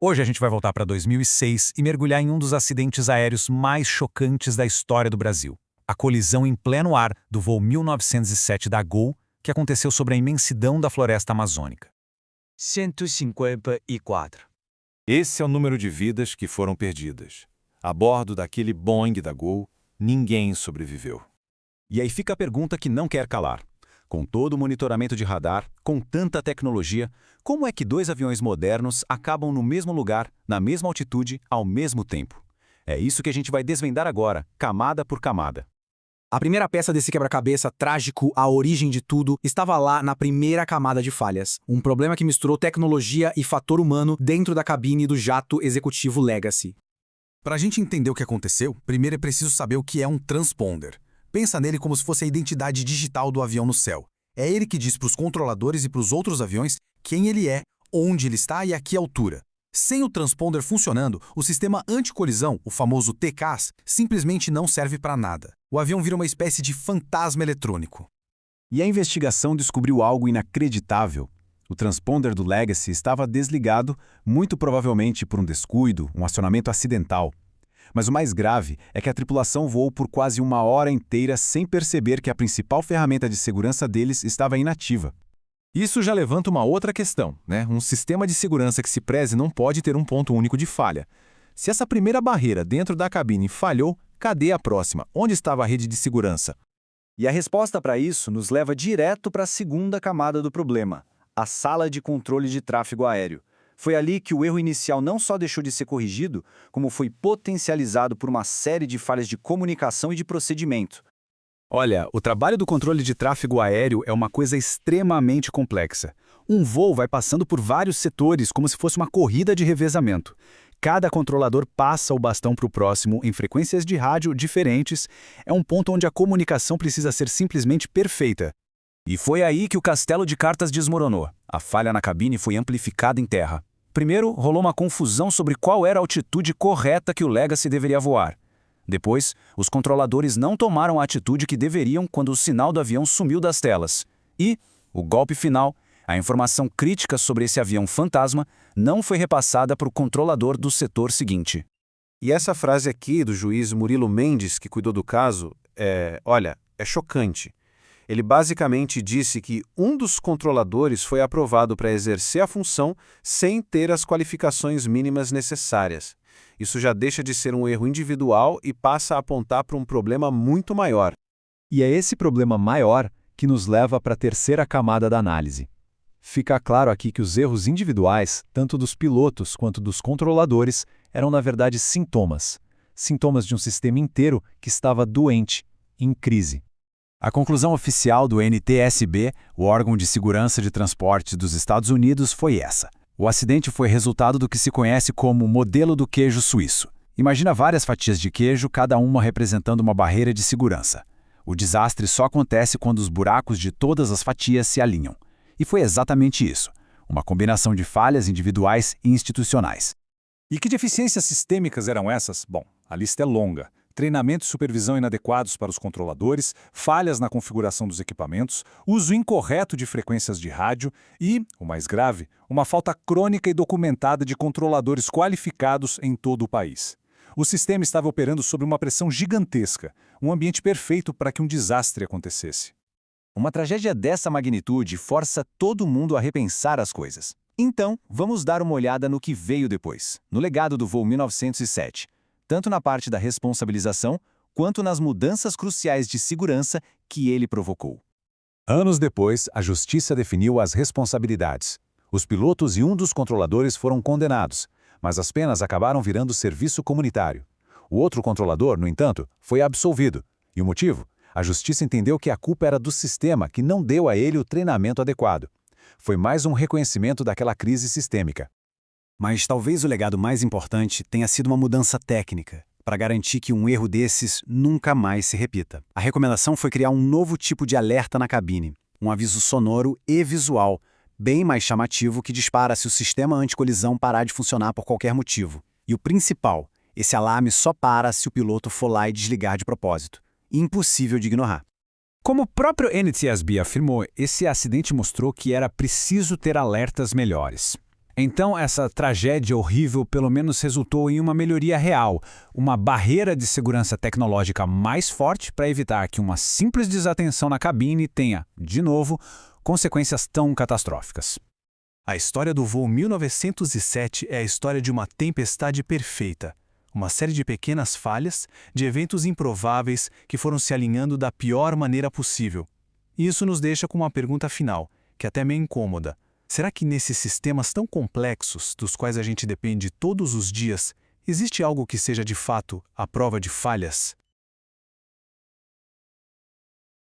Hoje a gente vai voltar para 2006 e mergulhar em um dos acidentes aéreos mais chocantes da história do Brasil. A colisão em pleno ar do voo 1907 da Gol, que aconteceu sobre a imensidão da floresta amazônica. 154. Esse é o número de vidas que foram perdidas. A bordo daquele Boeing da Gol, ninguém sobreviveu. E aí fica a pergunta que não quer calar. Com todo o monitoramento de radar, com tanta tecnologia, como é que dois aviões modernos acabam no mesmo lugar, na mesma altitude, ao mesmo tempo? É isso que a gente vai desvendar agora, camada por camada. A primeira peça desse quebra-cabeça trágico, a origem de tudo, estava lá na primeira camada de falhas. Um problema que misturou tecnologia e fator humano dentro da cabine do jato executivo Legacy. Para a gente entender o que aconteceu, primeiro é preciso saber o que é um transponder. Pensa nele como se fosse a identidade digital do avião no céu. É ele que diz para os controladores e para os outros aviões quem ele é, onde ele está e a que altura. Sem o transponder funcionando, o sistema anticolisão, o famoso TCAS, simplesmente não serve para nada. O avião vira uma espécie de fantasma eletrônico. E a investigação descobriu algo inacreditável. O transponder do Legacy estava desligado, muito provavelmente por um descuido, um acionamento acidental. Mas o mais grave é que a tripulação voou por quase uma hora inteira sem perceber que a principal ferramenta de segurança deles estava inativa. Isso já levanta uma outra questão, né? Um sistema de segurança que se preze não pode ter um ponto único de falha. Se essa primeira barreira dentro da cabine falhou, cadê a próxima? Onde estava a rede de segurança? E a resposta para isso nos leva direto para a segunda camada do problema, a sala de controle de tráfego aéreo. Foi ali que o erro inicial não só deixou de ser corrigido, como foi potencializado por uma série de falhas de comunicação e de procedimento. Olha, o trabalho do controle de tráfego aéreo é uma coisa extremamente complexa. Um voo vai passando por vários setores, como se fosse uma corrida de revezamento. Cada controlador passa o bastão para o próximo em frequências de rádio diferentes. É um ponto onde a comunicação precisa ser simplesmente perfeita. E foi aí que o castelo de cartas desmoronou. A falha na cabine foi amplificada em terra. Primeiro, rolou uma confusão sobre qual era a altitude correta que o Legacy deveria voar. Depois, os controladores não tomaram a atitude que deveriam quando o sinal do avião sumiu das telas. E, o golpe final, a informação crítica sobre esse avião fantasma não foi repassada para o controlador do setor seguinte. E essa frase aqui do juiz Murilo Mendes, que cuidou do caso, é chocante. Ele basicamente disse que um dos controladores foi aprovado para exercer a função sem ter as qualificações mínimas necessárias. Isso já deixa de ser um erro individual e passa a apontar para um problema muito maior. E é esse problema maior que nos leva para a terceira camada da análise. Fica claro aqui que os erros individuais, tanto dos pilotos quanto dos controladores, eram na verdade sintomas. Sintomas de um sistema inteiro que estava doente, em crise. A conclusão oficial do NTSB, o órgão de segurança de transporte dos Estados Unidos, foi essa. O acidente foi resultado do que se conhece como modelo do queijo suíço. Imagina várias fatias de queijo, cada uma representando uma barreira de segurança. O desastre só acontece quando os buracos de todas as fatias se alinham. E foi exatamente isso, uma combinação de falhas individuais e institucionais. E que deficiências sistêmicas eram essas? Bom, a lista é longa. Treinamento e supervisão inadequados para os controladores, falhas na configuração dos equipamentos, uso incorreto de frequências de rádio e, o mais grave, uma falta crônica e documentada de controladores qualificados em todo o país. O sistema estava operando sob uma pressão gigantesca, um ambiente perfeito para que um desastre acontecesse. Uma tragédia dessa magnitude força todo mundo a repensar as coisas. Então, vamos dar uma olhada no que veio depois, no legado do voo 1907. Tanto na parte da responsabilização, quanto nas mudanças cruciais de segurança que ele provocou. Anos depois, a justiça definiu as responsabilidades. Os pilotos e um dos controladores foram condenados, mas as penas acabaram virando serviço comunitário. O outro controlador, no entanto, foi absolvido. E o motivo? A justiça entendeu que a culpa era do sistema que não deu a ele o treinamento adequado. Foi mais um reconhecimento daquela crise sistêmica. Mas talvez o legado mais importante tenha sido uma mudança técnica, para garantir que um erro desses nunca mais se repita. A recomendação foi criar um novo tipo de alerta na cabine, um aviso sonoro e visual, bem mais chamativo que dispara se o sistema anticolisão parar de funcionar por qualquer motivo. E o principal, esse alarme só para se o piloto for lá e desligar de propósito. Impossível de ignorar. Como o próprio NTSB afirmou, esse acidente mostrou que era preciso ter alertas melhores. Então, essa tragédia horrível pelo menos resultou em uma melhoria real, uma barreira de segurança tecnológica mais forte para evitar que uma simples desatenção na cabine tenha, de novo, consequências tão catastróficas. A história do voo 1907 é a história de uma tempestade perfeita. Uma série de pequenas falhas, de eventos improváveis que foram se alinhando da pior maneira possível. E isso nos deixa com uma pergunta final, que é até meio incômoda. Será que nesses sistemas tão complexos, dos quais a gente depende todos os dias, existe algo que seja de fato à prova de falhas?